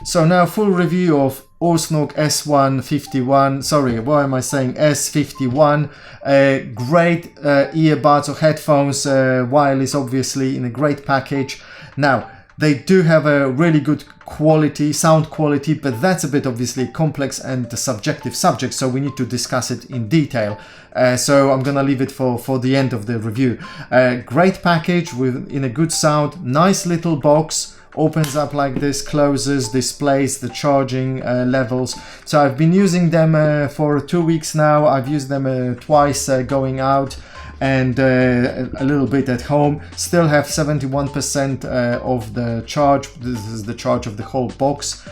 So now full review of Orsnog S51, sorry, why am I saying S51? Great earbuds or headphones, wireless obviously, in a great package. Now, they do have a really good quality, sound quality, but that's a bit obviously complex and a subjective subject, so we need to discuss it in detail. So I'm gonna leave it for the end of the review. Great package in a good sound, nice little box, opens up like this, closes, displays the charging levels. So I've been using them for 2 weeks now. I've used them twice going out and a little bit at home. Still have 71% of the charge. This is the charge of the whole box.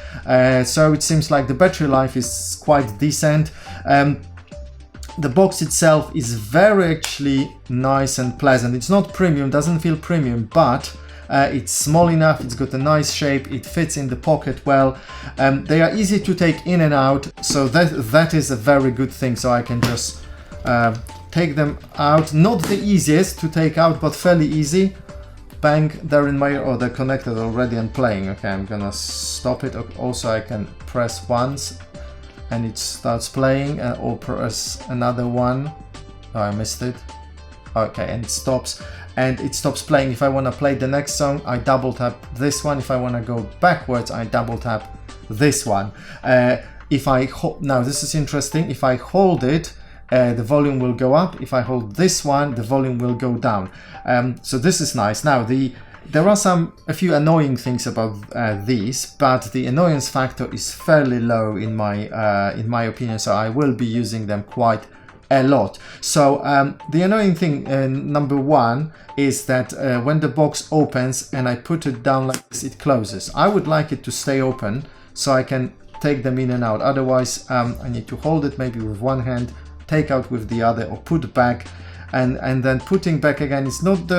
So it seems like the battery life is quite decent. The box itself is very actually nice and pleasant. It's not premium, doesn't feel premium, but it's small enough, it's got a nice shape, it fits in the pocket well. They are easy to take in and out, so that is a very good thing. So I can just take them out. Not the easiest to take out, but fairly easy. Bang, they're in my, oh, they're connected already and playing. Okay, I'm gonna stop it. Also, I can press once and it starts playing, or press another one. Oh, I missed it. Okay, and it stops. And it stops playing. If I want to play the next song, I double tap this one. If I want to go backwards, I double tap this one. If I now this is interesting. If I hold it, the volume will go up. If I hold this one, the volume will go down. So this is nice. Now there are a few annoying things about these, but the annoyance factor is fairly low in my opinion. So I will be using them quite a lot. So the annoying thing, number one, is that when the box opens and I put it down like this, it closes. I would like it to stay open so I can take them in and out. Otherwise, I need to hold it maybe with one hand, take out with the other, or put back, and then putting back again. It's not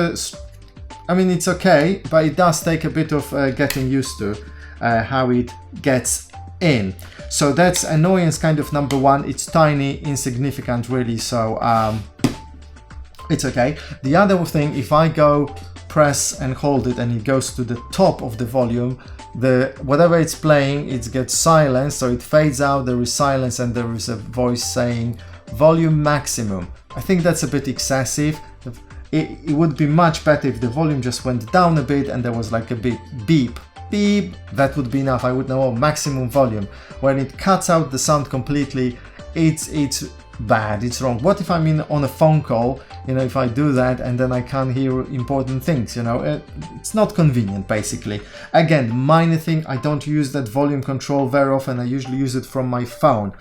I mean, it's okay, but it does take a bit of getting used to how it gets in. So that's annoyance kind of number one. It's tiny, insignificant really, so it's okay. The other thing, if I go press and hold it and it goes to the top of the volume, whatever it's playing, it gets silenced, so it fades out, there is silence, and there is a voice saying volume maximum. I think that's a bit excessive. It would be much better if the volume just went down a bit and there was like a bit beep. That would be enough. I would know maximum volume. When it cuts out the sound completely, it's bad, it's wrong. What if I'm on a phone call, you know, if I do that and then I can't hear important things, you know, it's not convenient basically. Again, minor thing, I don't use that volume control very often. I usually use it from my phone.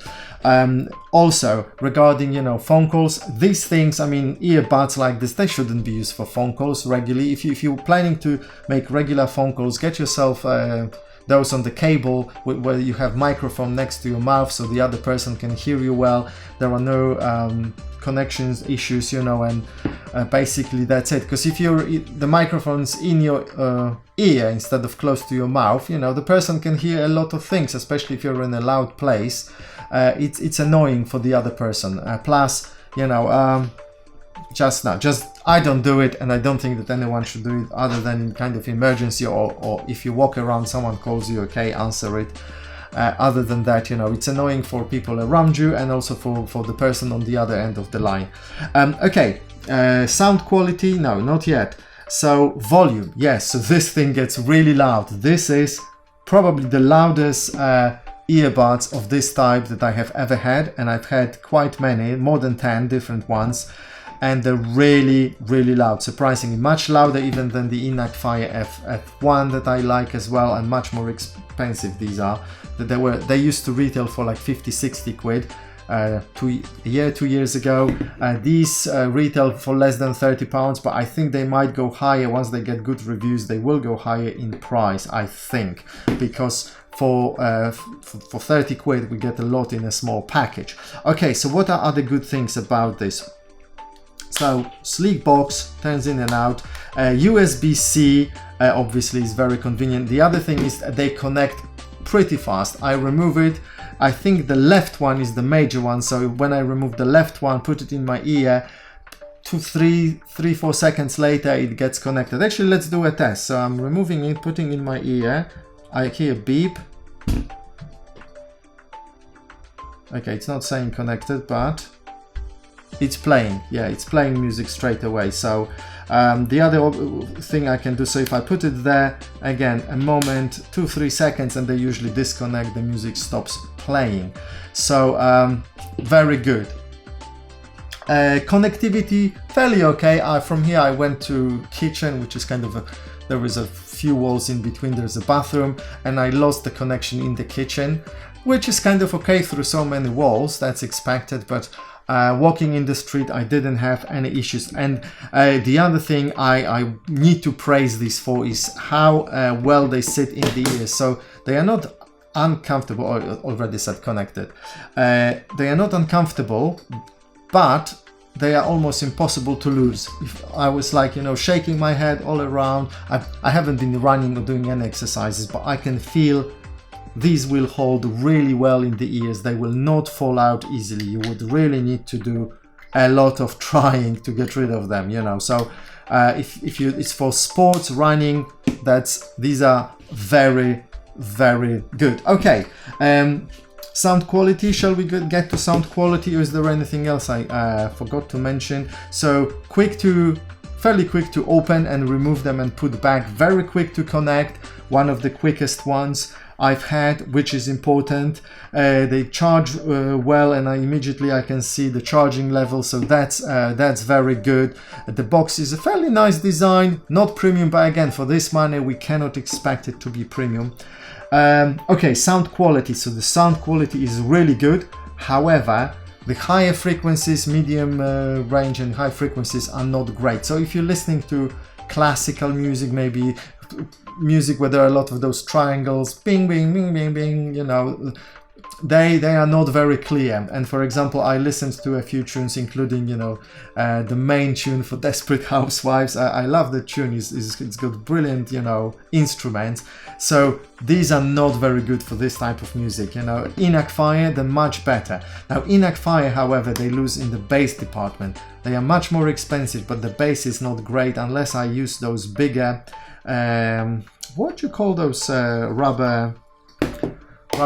Also, regarding, you know, phone calls, these things, I mean, earbuds like this, they shouldn't be used for phone calls regularly. If you're planning to make regular phone calls, get yourself those on the cable where you have microphone next to your mouth so the other person can hear you well. There are no connections issues, you know, and basically that's it. Because if the microphone's in your ear instead of close to your mouth, you know, the person can hear a lot of things, especially if you're in a loud place. It's annoying for the other person. Plus, you know, I don't do it, and I don't think that anyone should do it other than in kind of emergency, or if you walk around, someone calls you, okay, answer it. Other than that, you know, it's annoying for people around you and also for the person on the other end of the line. Okay, sound quality, no, not yet. So volume, yes, so this thing gets really loud. This is probably the loudest earbuds of this type that I have ever had, and I've had quite many, more than 10 different ones. And they're really, really loud, surprisingly much louder even than the Fire F1 that I like as well, and much more expensive these are. They used to retail for like 50-60 quid 2 years ago. These retail for less than £30, but I think they might go higher once they get good reviews. They will go higher in price, I think, because for 30 quid we get a lot in a small package. Okay, so what are other good things about this? So sleek box, turns in and out. USB-C obviously is very convenient. The other thing is that they connect pretty fast. I remove it. I think the left one is the major one. So when I remove the left one, put it in my ear, 3-4 seconds later it gets connected. Actually, let's do a test. So I'm removing it, putting in my ear. I hear beep. Okay, it's not saying connected, but it's playing. Yeah, it's playing music straight away. So the other thing I can do, so if I put it there, again, a moment, 2-3 seconds, and they usually disconnect, the music stops playing. So very good. Connectivity, fairly okay. From here I went to kitchen, which is kind of there is a few walls in between, there's a bathroom, and I lost the connection in the kitchen, which is kind of okay through so many walls, that's expected, but walking in the street I didn't have any issues. And the other thing I need to praise these for is how well they sit in the ears. So they are not uncomfortable, or already said connected, they are not uncomfortable, but they are almost impossible to lose. If I was like, you know, shaking my head all around, I haven't been running or doing any exercises, but I can feel these will hold really well in the ears. They will not fall out easily. You would really need to do a lot of trying to get rid of them, you know. So if you, it's for sports, running, these are very, very good. Okay, sound quality, shall we get to sound quality, or is there anything else I forgot to mention? So fairly quick to open and remove them and put back, very quick to connect, one of the quickest ones I've had, which is important. They charge well, and I can see the charging level, so that's very good. The box is a fairly nice design, not premium, but again, for this money we cannot expect it to be premium. Okay, sound quality. So the sound quality is really good. However, the higher frequencies, medium range and high frequencies are not great. So if you're listening to classical music, maybe music where there are a lot of those triangles, bing, bing, bing, bing, bing, you know, they are not very clear. And for example, I listened to a few tunes, including, you know, the main tune for Desperate Housewives. I love the tune. It's got brilliant, you know, instruments. So these are not very good for this type of music, you know. Enac Fire, they're much better. Now Enac Fire, however, they lose in the bass department. They are much more expensive, but the bass is not great unless I use those bigger, what do you call those rubber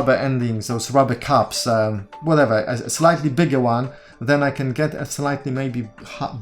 endings, those rubber cups, whatever, a slightly bigger one, then I can get a slightly maybe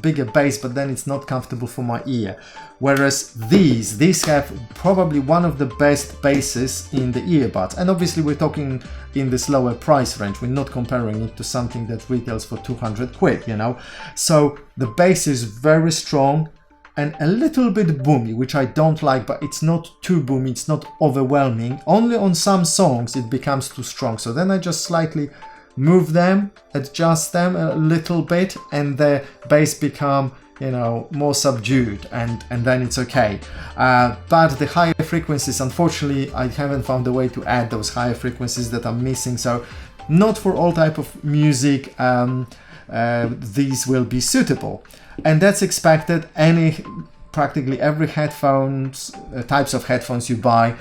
bigger bass, but then it's not comfortable for my ear. Whereas these have probably one of the best basses in the earbuds, and obviously we're talking in this lower price range. We're not comparing it to something that retails for 200 quid, you know. So the bass is very strong and a little bit boomy, which I don't like, but it's not too boomy, it's not overwhelming. Only on some songs it becomes too strong. So then I just slightly move them, adjust them a little bit, and the bass become, you know, more subdued, and then it's okay. But the higher frequencies, unfortunately, I haven't found a way to add those higher frequencies that I'm missing. So not for all type of music these will be suitable. And that's expected. Practically every headphones, types of headphones you buy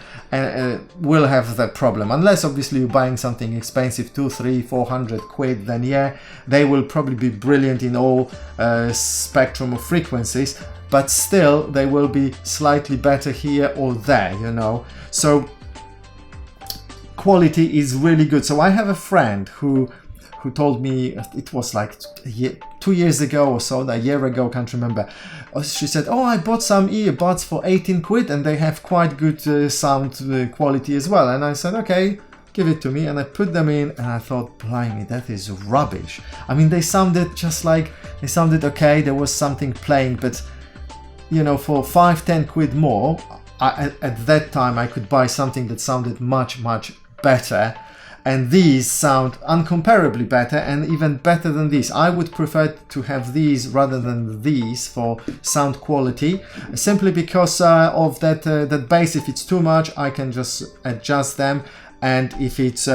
will have that problem. Unless obviously you're buying something expensive, 200-400 quid, then yeah, they will probably be brilliant in all spectrum of frequencies, but still they will be slightly better here or there, you know. So quality is really good. So I have a friend who told me, it was like 2 years ago or so, a year ago, can't remember. She said, oh, I bought some earbuds for 18 quid and they have quite good sound quality as well. And I said, okay, give it to me. And I put them in and I thought, blimey, that is rubbish. I mean, they sounded okay, there was something playing, but you know, for 5-10 quid more, at that time I could buy something that sounded much, much better. And these sound uncomparably better, and even better than these. I would prefer to have these rather than these for sound quality, simply because of that bass. If it's too much, I can just adjust them, and if it's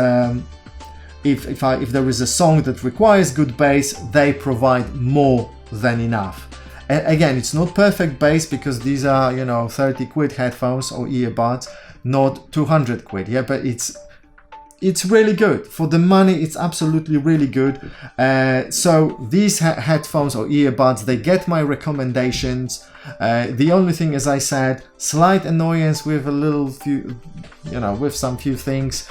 if there is a song that requires good bass, they provide more than enough. And again, it's not perfect bass because these are, you know, 30 quid headphones or earbuds, not 200 quid. Yeah, but it's really good. For the money, it's absolutely really good. So these headphones or earbuds, they get my recommendations. The only thing, as I said, slight annoyance with a little few, you know, with some few things.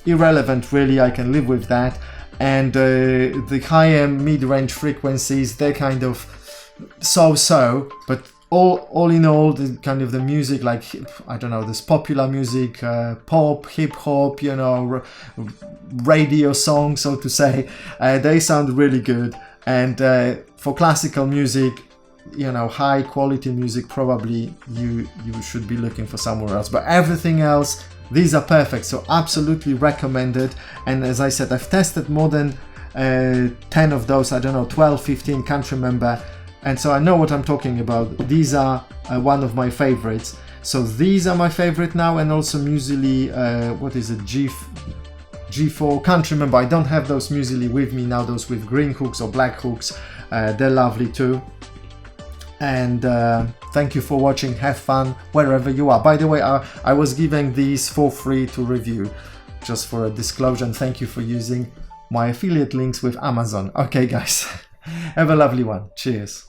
irrelevant really, I can live with that. And the higher mid-range frequencies, they're kind of so-so, but all in all, the kind of the music, like, I don't know, this popular music, pop, hip-hop, you know, radio songs, so to say, they sound really good. And for classical music, you know, high quality music, probably you should be looking for somewhere else. But everything else, these are perfect, so absolutely recommended. And as I said, I've tested more than 10 of those, I don't know, 12, 15, can't remember. And so I know what I'm talking about. These are one of my favorites. So these are my favorite now, and also Musili, what is it, G4, can't remember. I don't have those Musili with me now, those with green hooks or black hooks. They're lovely too. And thank you for watching. Have fun wherever you are. By the way, I was giving these for free to review, just for a disclosure, and thank you for using my affiliate links with Amazon. Okay guys, have a lovely one. Cheers.